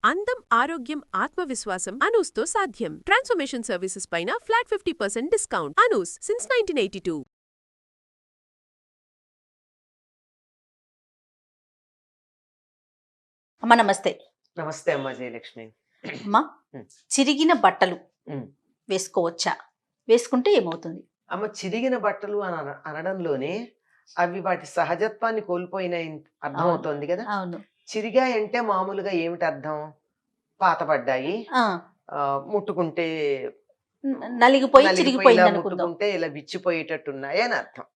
అందం, ఆరోగ్యం, ఆత్మవిశ్వాసం అనూస్తో సాధ్యం. ట్రాన్స్ఫర్మేషన్ సర్వీసెస్ పైన ఫ్లాట్ 50% డిస్కౌంట్. అనూస్ సిన్స్ 1982. అమ్మ నమస్తే. నమస్తే అమ్మా జయలక్ష్మి. అమ్మా, చిరిగిన బట్టలు వేసుకోవచ్చా? వేసుకుంటే ఏమవుతుంది? అమ్మ, చిరిగిన బట్టలు అనడంలోనే అవి వాటి సహజత్వాన్ని కోల్పోయిన అర్థం అవుతోంది కదా. అవును. చిరిగాయంటే మామూలుగా ఏమిటి అర్థం? పాతబడ్డాయి, ముట్టుకుంటే ముట్టుకుంటే ఇలా విచ్చిపోయేటట్టున్నాయి అని అర్థం.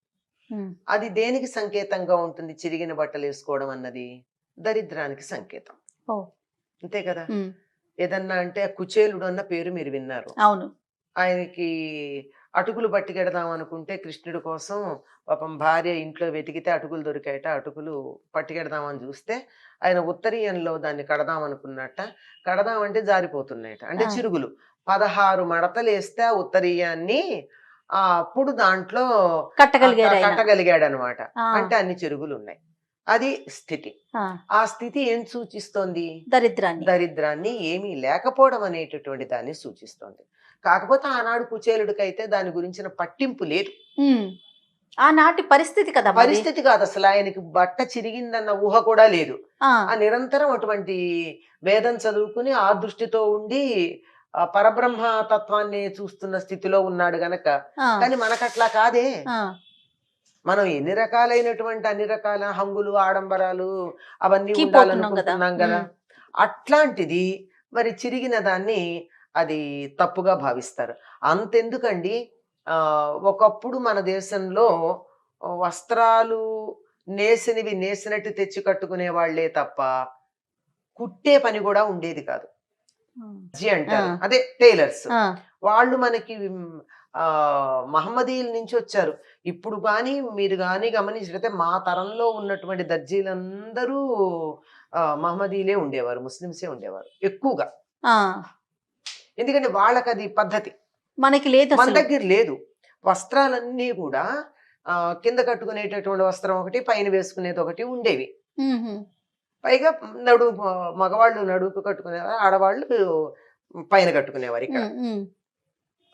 అది దేనికి సంకేతంగా ఉంటుంది? చిరిగిన బట్టలు వేసుకోవడం అన్నది దరిద్రానికి సంకేతం. అంతే కదా. ఏదన్నా అంటే కుచేలుడు అన్న పేరు మీరు విన్నారు. అవును. ఆయనకి అటుకులు పట్టుకెడదాం అనుకుంటే కృష్ణుడి కోసం పాపం భార్య ఇంట్లో వెతికితే అటుకులు దొరికాయట. అటుకులు పట్టుకెడదామని చూస్తే ఆయన ఉత్తరీయంలో దాన్ని కడదాం అనుకున్నట్ట. కడదామంటే జారిపోతున్నాయట, అంటే చిరుగులు. 16 మడతలు వేస్తే ఆ ఉత్తరీయాన్ని అప్పుడు దాంట్లో కట్టగలిగాడు అనమాట. అంటే అన్ని చిరుగులు ఉన్నాయి. అది స్థితి. ఆ స్థితి ఏం సూచిస్తోంది? దరిద్రాన్ని, ఏమీ లేకపోవడం అనేటటువంటి దాన్ని సూచిస్తోంది. కాకపోతే ఆనాడు కుచేలుడికైతే దాని గురించిన పట్టింపు లేదు. ఆనాటి పరిస్థితి కదా, పరిస్థితి కాదు అసలు. ఆయనకి బట్ట చిరిగిందన్న ఊహ కూడా లేదు. ఆ నిరంతరం అటువంటి వేదం చదువుకుని ఆ దృష్టితో ఉండి పరబ్రహ్మ తత్వాన్ని చూస్తున్న స్థితిలో ఉన్నాడు గనక. కానీ మనకట్లా కాదే. మనం అన్ని రకాల హంగులు, ఆడంబరాలు అవన్నీ ఉండాలనుకుంటున్నాం కదా. అట్లాంటిది మరి చిరిగిన దాన్ని అది తప్పుగా భావిస్తారు. అంతెందుకండి, ఒకప్పుడు మన దేశంలో వస్త్రాలు నేసినట్టు తెచ్చి కట్టుకునే వాళ్లే తప్ప కుట్టే పని కూడా ఉండేది కాదు. అంటారు, అదే టైలర్స్. వాళ్ళు మనకి మహమ్మదీయుల నుంచి వచ్చారు. ఇప్పుడు కానీ మీరు కానీ గమనించినట్లయితే మా తరంలో ఉన్నటువంటి దర్జీలందరూ మహమ్మదీయులే ఉండేవారు, ముస్లింసే ఉండేవారు ఎక్కువగా. ఎందుకంటే వాళ్ళకి అది పద్ధతి, మనకి లేదు, మన దగ్గర లేదు. వస్త్రాలన్నీ కూడా కింద కట్టుకునేటటువంటి వస్త్రం ఒకటి, పైన వేసుకునేది ఒకటి ఉండేవి. పైగా మగవాళ్ళు నడుపు కట్టుకునేవారు, ఆడవాళ్ళు పైన కట్టుకునేవారు. ఇక్కడ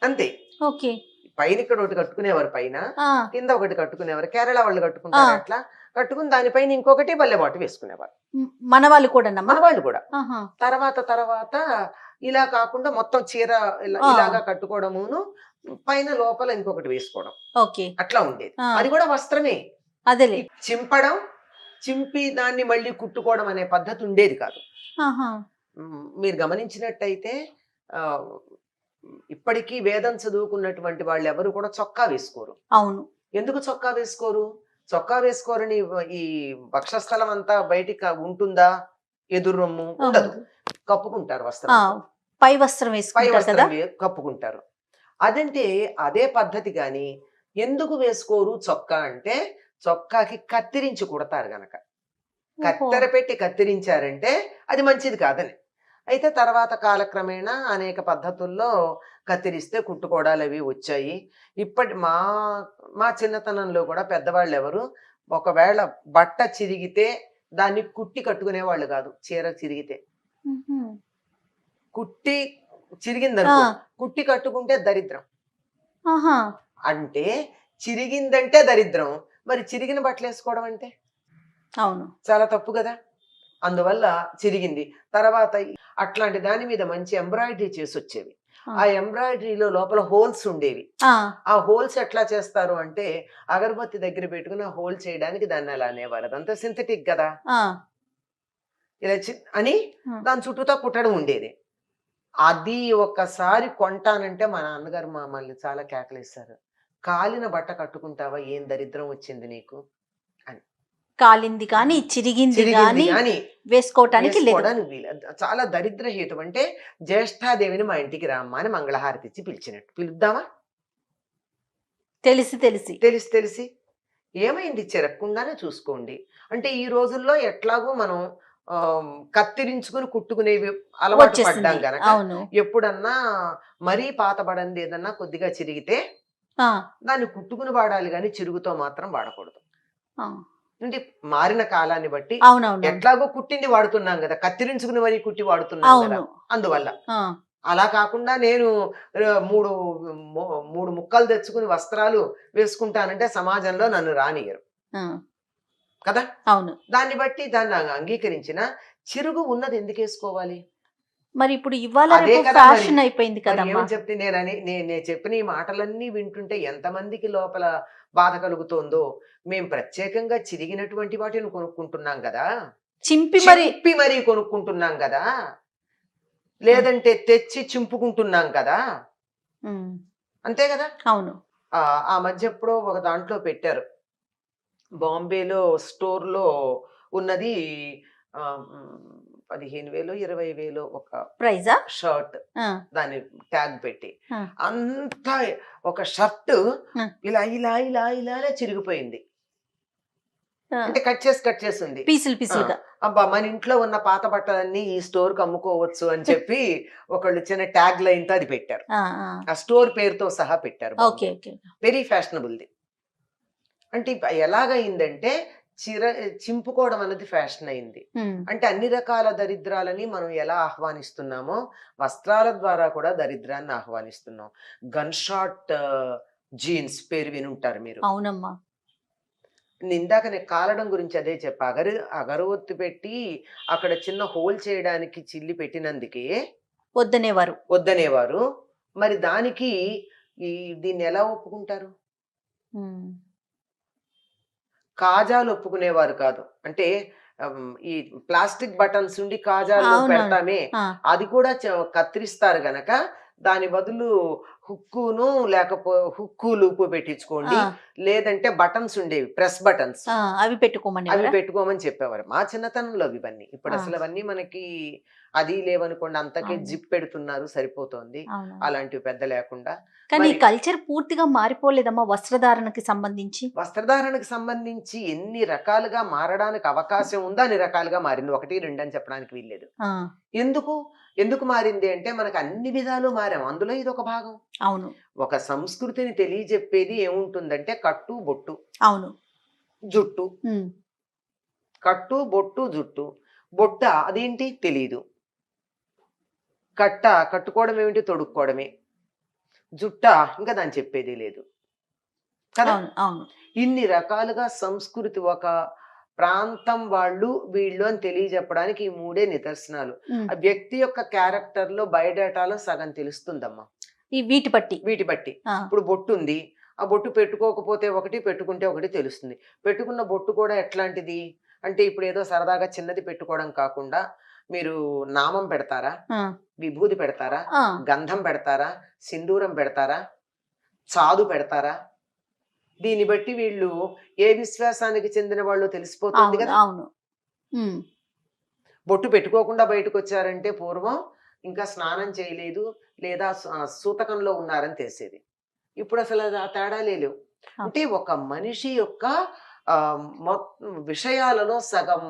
అంతే. పైన ఇక్కడ ఒకటి కట్టుకునేవారు, పైన కింద ఒకటి కట్టుకునేవారు. కేరళ వాళ్ళు కట్టుకుంటారు అట్లా. కట్టుకుని దానిపైన ఇంకొకటి బల్లెబాటు వేసుకునేవారు. మన వాళ్ళు కూడా. తర్వాత ఇలా కాకుండా మొత్తం చీర ఇలాగా కట్టుకోవడమును, పైన లోపల ఇంకొకటి వేసుకోవడం, అట్లా ఉండేది. అది కూడా వస్త్రమే. చింపడం, చింపి దాన్ని మళ్ళీ కుట్టుకోవడం అనే పద్ధతి ఉండేది కాదు. మీరు గమనించినట్టయితే ఇప్పటికీ వేదం చదువుకున్నటువంటి వాళ్ళు ఎవరు కూడా చొక్కా వేసుకోరు. అవును. ఎందుకు చొక్కా వేసుకోరు? చొక్కా వేసుకోరని ఈ వక్షస్థలం అంతా బయటికి ఉంటుందా? ఎదురు రొమ్ము ఉండదు, కప్పుకుంటారు. వస్త్రం, పై వస్త్రం కప్పుకుంటారు. అదంటే అదే పద్ధతి. గాని ఎందుకు వేసుకోరు చొక్కా అంటే, చొక్కాకి కత్తిరించి కుడతారు గనక. కత్తెర పెట్టి కత్తిరించారంటే అది మంచిది కాదని. అయితే తర్వాత కాలక్రమేణా అనేక పద్ధతుల్లో కత్తిరిస్తే కుట్టుకోవడాలు అవి వచ్చాయి. ఇప్పటి మా చిన్నతనంలో కూడా పెద్దవాళ్ళు ఎవరు ఒకవేళ బట్ట చిరిగితే దాన్ని కుట్టి కట్టుకునే వాళ్ళు కాదు. చీర చిరిగితే కుట్టి చిరిగిందనుకో, కుట్టి కట్టుకుంటే దరిద్రం. అంటే చిరిగిందంటే దరిద్రం, మరి చిరిగిన బట్టలు వేసుకోవడం అంటే అవును, చాలా తప్పు కదా. అందువల్ల చిరిగింది. తర్వాత అట్లాంటి దాని మీద మంచి ఎంబ్రాయిడరీ చేసి వచ్చేవి. ఆ ఎంబ్రాయిడరీలో లోపల హోల్స్ ఉండేవి. ఆ హోల్స్ ఎట్లా చేస్తారు అంటే, అగరబత్తి దగ్గర పెట్టుకుని ఆ హోల్ చేయడానికి దాన్ని అలా అనేవారు. అదంతా సింథటిక్ కదా. ఇలా అని దాని చుట్టూతో కుట్టడం ఉండేది. అది ఒక్కసారి కొంటానంటే మా నాన్నగారు మమ్మల్ని చాలా కేకలేస్తారు. కాలిన బట్ట కట్టుకుంటావా, ఏం దరిద్రం వచ్చింది నీకు అని. కాలింది కానీ చిరిగింది కానీ వేసుకోవటానికి చాలా దరిద్ర హేతు. అంటే జ్యేష్ఠాదేవిని మా ఇంటికి రామ్మా అని మంగళహారతి ఇచ్చి పిలిచినట్టు. పిలుద్దామా? తెలిసి ఏమైంది, చెరక్కుండానే చూసుకోండి. అంటే ఈ రోజుల్లో ఎట్లాగో మనం కత్తిరించుకుని కుట్టుకునేవి అలవాటు పడ్డాం గనక, ఎప్పుడన్నా మరీ పాతబడింది ఏదన్నా కొద్దిగా చిరిగితే దాన్ని కుట్టుకుని వాడాలి, కానీ చిరుగుతో మాత్రం వాడకూడదు. అంటే మారిన కాలాన్ని బట్టి అవునవును ఎట్లాగో కుట్టింది వాడుతున్నాం కదా, కత్తిరించుకుని మరీ కుట్టి వాడుతున్నాం కదా, అవును అందువల్ల. ఆ, అలా కాకుండా నేను మూడు మూడు ముక్కలు తెచ్చుకుని వస్త్రాలు వేసుకుంటానంటే సమాజంలో నన్ను రానియరు ఆ, కదా. అవును. దాన్ని బట్టి దాన్ని అంగీకరించిన చిరుగు ఉన్నది ఎందుకు వేసుకోవాలి? మరి ఇప్పుడు ఇవాళ అదే రేపు కదా ఫ్యాషన్ మరి. అయిపోయింది మరి కదమ్మా. ఏమని చెప్తే నేను చెప్పిన ఈ మాటలన్నీ వింటుంటే ఎంతమందికి లోపల బాధ కలుగుతోందో. మేము ప్రత్యేకంగా చిరిగినటువంటి వాటిని కొనుక్కుంటున్నాం కదా, చింపి మరీ కొనుక్కుంటున్నాం కదా, లేదంటే తెచ్చి చింపుకుంటున్నాం కదా, ఉమ్, అంతే కదా. అవును. ఆ మధ్య ఎప్పుడో ఒక దాంట్లో పెట్టారు, బాంబేలో స్టోర్లో ఉన్నది 15,000 20,000 ఒక ప్రైజా షర్ట్, ఆ, దాని ట్యాగ్ పెట్టి ఆ. అంతా ఒక షర్ట్ ఆ. ఇలా ఇలా ఇలా ఇలా చిరిగిపోయింది. ఆ, అంటే కట్ చేసి ఉంది. పీసులు పీసులుగా. అబ్బా మన ఇంట్లో ఉన్న పాత బట్టలన్నీ ఈ స్టోర్ కి అమ్ముకోవచ్చు అని చెప్పి ఒకళ్ళు చిన్న ట్యాగ్ లైన్ తో అది పెట్టారు. ఆ, ఆ. ఆ స్టోర్ పేరుతో సహా పెట్టారు. Okay okay. వెరీ ఫ్యాషనబుల్ది. అంటే ఎలాగైందంటే చింపుకోవడం అనేది ఫ్యాషన్ అయింది. ఉమ్, అంటే అన్ని రకాల దరిద్రాలని మనం ఎలా ఆహ్వానిస్తున్నామో వస్త్రాల ద్వారా కూడా దరిద్రాన్ని ఆహ్వానిస్తున్నాం. గన్ షాట్ జీన్స్ పేరు వినుంటారు మీరు. అవునమ్మా. ఇందాక నేను కాలడం గురించి అదే చెప్పా. అగరవత్తి పెట్టి అక్కడ చిన్న హోల్ చేయడానికి చిల్లి పెట్టినందుకే వద్దనేవారు. మరి దానికి దీన్ని ఎలా ఒప్పుకుంటారు? ఉమ్, కాజాలు ఒప్పుకునేవారు కాదు. అంటే ఈ ప్లాస్టిక్ బటన్స్ ఉండి కాజాలు అవునవును. పెడతామే, ఆ, అది కూడా కత్తిరిస్తారు గనక దాని బదులు హుక్కు లూపు పెట్టించుకోండి, ఆ, లేదంటే బటన్స్ ఉండేవి, ప్రెస్ బటన్స్, ఆ, అవి పెట్టుకోమని అవి పెట్టుకోమని చెప్పేవారు మా చిన్నతనంలో. ఇవన్నీ ఇప్పుడు ఆ. అసలు అవన్నీ మనకి అది లేవనుకోండి, అంతకే అవును. జిప్ పెడుతున్నారు సరిపోతోంది, అవును. అలాంటివి పెద్ద లేకుండా. కానీ ఈ మరి కల్చర్ పూర్తిగా మారిపోలేదమ్మా వస్త్రధారణకి సంబంధించి. వస్త్రధారణకు సంబంధించి ఎన్ని రకాలుగా మారడానికి అవకాశం ఉందో అన్ని రకాలుగా మారింది. 1, 2 అని చెప్పడానికి వీల్లేదు. ఆ, ఎందుకు మారింది అంటే మనకు అన్ని విధాలు మారాం, అందులో ఇది ఒక భాగం. అవును. ఒక సంస్కృతిని తెలియజెప్పేది ఏముంటుందంటే కట్టు బొట్టు అవును. జుట్టు. ఉమ్, కట్టు బొట్టు జుట్టు. బొట్ట అదేంటి తెలీదు, కట్టుకోవడం ఏమిటి, తొడుక్కోవడమే. జుట్ట ఇంకా దాన్ని చెప్పేది లేదు కదా. అవును. అవును. ఇన్ని రకాలుగా సంస్కృతి, ఒక ప్రాంతం వాళ్ళు వీళ్ళు అని తెలియజెప్పడానికి ఈ 3 నిదర్శనాలు. ఉమ్, ఆ వ్యక్తి యొక్క క్యారెక్టర్ లో బయోడేటాలో సగం తెలుస్తుందమ్మా ఈ వీటి బట్టి. ఆ, ఇప్పుడు బొట్టు ఉంది, ఆ బొట్టు పెట్టుకోకపోతే ఒకటి, పెట్టుకుంటే ఒకటి తెలుస్తుంది. పెట్టుకున్న బొట్టు కూడా ఎట్లాంటిది అంటే ఇప్పుడు ఏదో సరదాగా చిన్నది పెట్టుకోవడం కాకుండా మీరు నామం పెడతారా, ఆ, విభూది పెడతారా, ఆ, గంధం పెడతారా, సింధూరం పెడతారా, చాదు పెడతారా, దీన్ని బట్టి వీళ్ళు ఏ విశ్వాసానికి చెందిన వాళ్ళు తెలిసిపోతుంది అవును. కదా. అవును. ఉమ్, బొట్టు పెట్టుకోకుండా బయటకు వచ్చారంటే పూర్వం ఇంకా స్నానం చేయలేదు లేదా సూతకంలో ఉన్నారని తెలిసేది. ఇప్పుడు అసలు ఆ తేడాలే లేవు. అంటే ఒక మనిషి యొక్క విషయాలలో సగం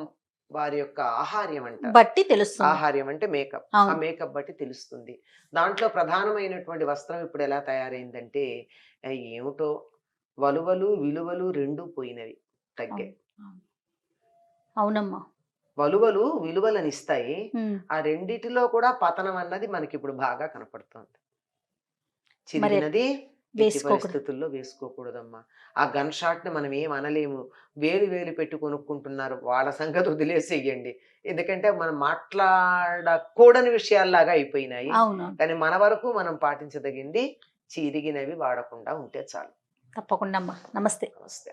వారి యొక్క ఆహార్యం అంటారు, బట్టి తెలుస్తుంది. ఆహార్యం అంటే మేకప్. ఆ అవును. మేకప్ బట్టి తెలుస్తుంది. దాంట్లో ప్రధానమైనటువంటి వస్త్రం ఇప్పుడు ఎలా తయారైందంటే ఏమిటో వలువలు విలువలు రెండూ పోయినవి, తగ్గాయి. అవునమ్మా. వలువలు విలువలను ఇస్తాయి, ఉమ్, ఆ రెండిటిలో కూడా పతనం అన్నది మనకి ఇప్పుడు బాగా కనపడుతుంది. చిరిగినది ఎట్టి వేసుకోకూడదు. పరిస్థితుల్లో వేసుకోకూడదమ్మా. ఆ గన్ షాట్ ని మనం ఏం అనలేము, వేలు పెట్టి కొనుక్కుంటున్నారు, వాళ్ళ సంగతి వదిలేసేయండి. ఎందుకంటే మనం మాట్లాడకూడని విషయాల్లాగా అయిపోయినాయి. అవును. కానీ మన వరకు మనం పాటించదగింది చిరిగినవి వాడకుండా ఉంటే చాలు. తప్పకుండా అమ్మా. నమస్తే. నమస్తే.